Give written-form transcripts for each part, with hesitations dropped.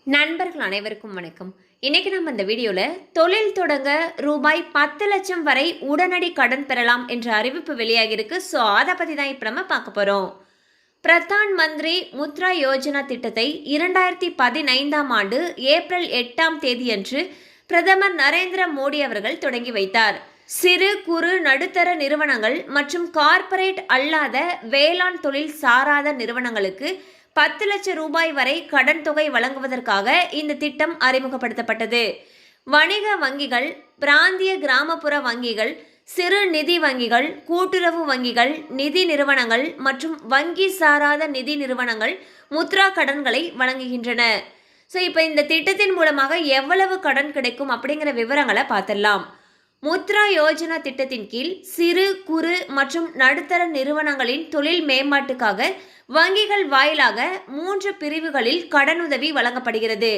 நண்பர்கள் அனைவருக்கும் வணக்கம். இன்னைக்கு நம்ம இந்த வீடியோவில் தொழில் தொடங்க ரூபாய் 10 லட்சம் வரை உடனடி கடன் பெறலாம் என்ற அறிவிப்பு வெளியாகிருக்கு. ஸோ அதை பற்றி தான் இப்போ நம்ம பார்க்க போகிறோம். பிரதான் மந்திரி முத்ரா யோஜனா திட்டத்தை 2015ஆம் ஆண்டு ஏப்ரல் 8ஆம் தேதியன்று பிரதமர் நரேந்திர மோடி அவர்கள் தொடங்கி வைத்தார். சிறு குறு நடுத்தர நிறுவனங்கள் மற்றும் கார்ப்பரேட் அல்லாத வேளாண் தொழில் சாராத நிறுவனங்களுக்கு 10 லட்சம் ரூபாய் வரை கடன் தொகை வழங்குவதற்காக இந்த திட்டம் அறிமுகப்படுத்தப்பட்டது. வணிக வங்கிகள், பிராந்திய கிராமப்புற வங்கிகள், சிறு நிதி வங்கிகள், கூட்டுறவு வங்கிகள், நிதி நிறுவனங்கள் மற்றும் வங்கி சாராத நிதி நிறுவனங்கள் முத்ரா கடன்களை வழங்குகின்றன. ஸோ இப்போ இந்த திட்டத்தின் மூலமாக எவ்வளவு கடன் கிடைக்கும் அப்படிங்கிற விவரங்களை பார்த்துடலாம். முத்ரா யோஜனா திட்டத்தின் கீழ் சிறு குறு மற்றும் நடுத்தர நிறுவனங்களின் தொழில் மேம்பாட்டுக்காக வங்கிகள் வாயிலாக 3 பிரிவுகளில் கடனுதவி வழங்கப்படுகிறது.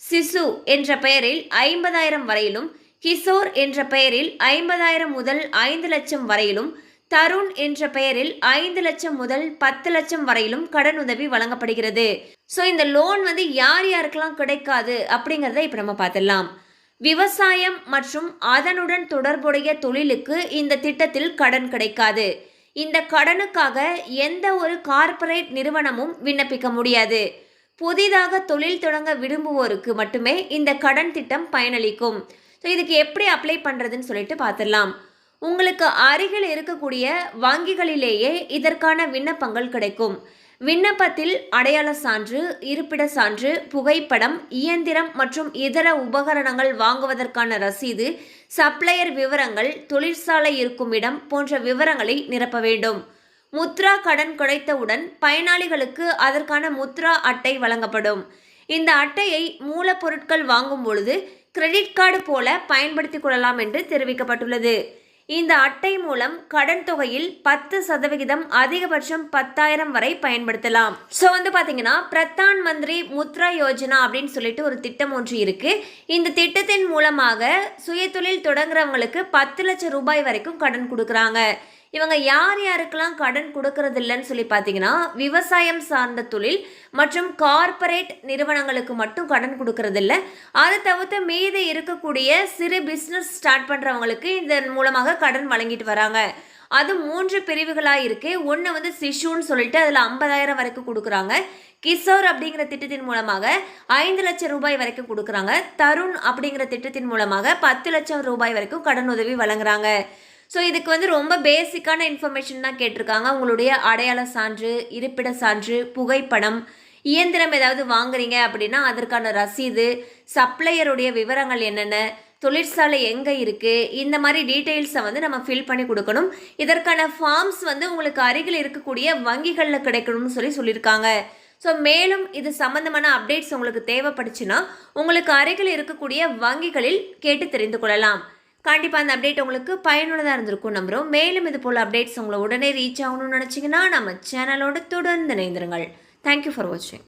சிசு என்ற பெயரில் 50,000 வரையிலும், கிஷோர் என்ற பெயரில் 50,000 முதல் 5 லட்சம் வரையிலும், தருண் என்ற பெயரில் 5 லட்சம் முதல் 10 லட்சம் வரையிலும் கடனுதவி வழங்கப்படுகிறது. ஸோ இந்த லோன் யார் யாருக்கெல்லாம் கிடைக்காது அப்படிங்கிறத இப்போ நம்ம பார்த்துடலாம். விவசாயம் மற்றும் அதனுடன் தொடர்புடைய தொழிலுக்கு இந்த திட்டத்தில் கடன் கிடைக்காது. இந்த கடனுக்காக எந்த ஒரு கார்ப்பரேட் நிறுவனமும் விண்ணப்பிக்க முடியாது. புதிதாக தொழில் தொடங்க விரும்புவோருக்கு மட்டுமே இந்த கடன் திட்டம் பயனளிக்கும். ஸோ இதுக்கு எப்படி அப்ளை பண்ணுறதுன்னு சொல்லிட்டு பார்த்துடலாம். உங்களுக்கு அருகில் இருக்கக்கூடிய வங்கிகளிலேயே இதற்கான விண்ணப்பங்கள் கிடைக்கும். விண்ணப்பத்தில் அடையாள சான்று, இருப்பிட சான்று, புகைப்படம், இயந்திரம் மற்றும் இதர உபகரணங்கள் வாங்குவதற்கான ரசீது, சப்ளையர் விவரங்கள், தொழிற்சாலை இருக்கும் இடம் போன்ற விவரங்களை நிரப்ப வேண்டும். முத்ரா கடன் கிடைத்தவுடன் பயனாளிகளுக்கு அதற்கான முத்ரா அட்டை வழங்கப்படும். இந்த அட்டையை மூலப்பொருட்கள் வாங்கும் பொழுது கிரெடிட் கார்டு போல பயன்படுத்திக் கொள்ளலாம் என்று தெரிவிக்கப்பட்டுள்ளது. இந்த அட்டை மூலம் கடன் தொகையில் 10% அதிகபட்சம் 10,000 வரை பயன்படுத்தலாம். ஸோ பார்த்தீங்கன்னா பிரதான் மந்திரி முத்ரா யோஜனா அப்படின்னு சொல்லிட்டு ஒரு திட்டம் ஒன்று இருக்கு. இந்த திட்டத்தின் மூலமாக சுயதொழில் தொடங்குறவங்களுக்கு 10 லட்சம் ரூபாய் வரைக்கும் கடன் கொடுக்குறாங்க. இவங்க யார் யாருக்கெல்லாம் கடன் கொடுக்கறது இல்லைன்னு சொல்லி பார்த்தீங்கன்னா, விவசாயம் சார்ந்த தொழில் மற்றும் கார்ப்பரேட் நிறுவனங்களுக்கு மட்டும் கடன் கொடுக்கறது இல்லை. அதை தவிர்த்து மீது இருக்கக்கூடிய சிறு பிஸ்னஸ் ஸ்டார்ட் பண்ணுறவங்களுக்கு இதன் மூலமாக கடன் வழங்கிட்டு வராங்க. அது 3 பிரிவுகளாக இருக்குது. ஒன்று சிஷுன்னு சொல்லிட்டு அதில் 50,000 வரைக்கும் கொடுக்குறாங்க. கிஷோர் அப்படிங்கிற திட்டத்தின் மூலமாக 5 லட்சம் ரூபாய் வரைக்கும் கொடுக்குறாங்க. தருண் அப்படிங்கிற திட்டத்தின் மூலமாக 10 லட்சம் ரூபாய் வரைக்கும் கடன் உதவி வழங்குறாங்க. ஸோ இதுக்கு ரொம்ப பேசிக்கான இன்ஃபர்மேஷன் தான் கேட்டிருக்காங்க. உங்களுடைய அடையாள சான்று, இருப்பிட சான்று, புகைப்படம், இயந்திரம் ஏதாவது வாங்குறீங்க அப்படின்னா அதற்கான ரசீது, சப்ளையருடைய விவரங்கள் என்னென்ன, தொழிற்சாலை எங்கே இருக்குது, இந்த மாதிரி டீட்டெயில்ஸை நம்ம ஃபில் பண்ணி கொடுக்கணும். இதற்கான ஃபார்ம்ஸ் உங்களுக்கு அருகில் இருக்கக்கூடிய வங்கிகளில் கிடைக்கணும்னு சொல்லியிருக்காங்க. ஸோ மேலும் இது சம்மந்தமான அப்டேட்ஸ் உங்களுக்கு தேவைப்படுச்சுன்னா உங்களுக்கு அருகில் இருக்கக்கூடிய வங்கிகளில் கேட்டு தெரிந்து கொள்ளலாம். கண்டிப்பாக அந்த அப்டேட் உங்களுக்கு பயனுள்ளதாக இருந்திருக்கும் நம்புகிறோம். மேலும் இது போல் அப்டேட்ஸ் உங்களை உடனே ரீச் ஆகணும்னு நினச்சிங்கன்னா நம்ம சேனலோடு தொடர்ந்து இணைந்திருங்கள். தேங்க்யூ ஃபார் வாட்சிங்.